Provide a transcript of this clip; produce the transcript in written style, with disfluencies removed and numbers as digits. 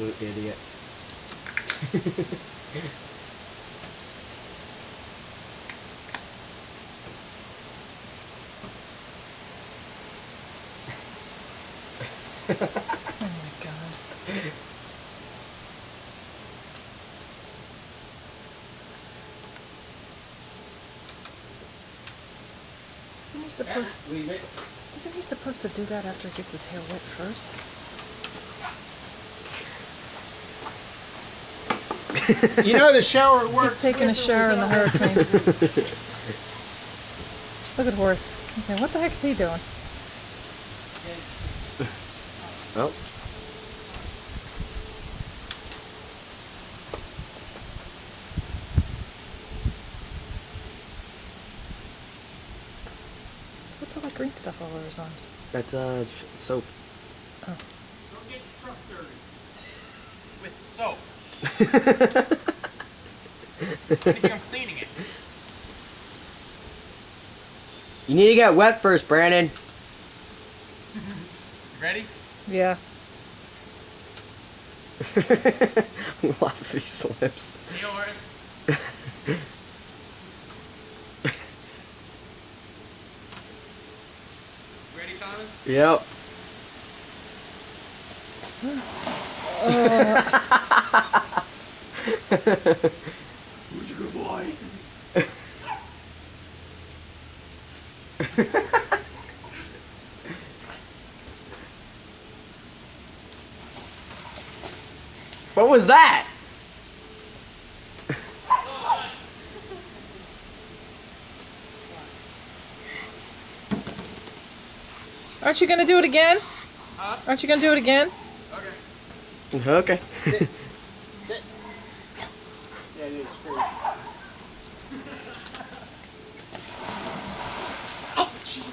absolute idiot. Oh my god. Isn't he supposed to do that after he gets his hair wet first? You know the shower works. He's taking a shower in the hurricane. Look at Horace. He's saying, what the heck is he doing? Oh. What's all that green stuff all over his arms? That's soap. Oh. Don't get your truck dirty. With soap. I think I'm cleaning it. You need to get wet first, Brandon. Ready? Yeah. Fluffy slips. Yours. Ready, Thomas? Yep. Who's a good boy? What was that? Aren't you gonna do it again? Huh? Aren't you gonna do it again? Okay. Okay. Sit. Sit. Yeah, it is free. Oh, Jesus.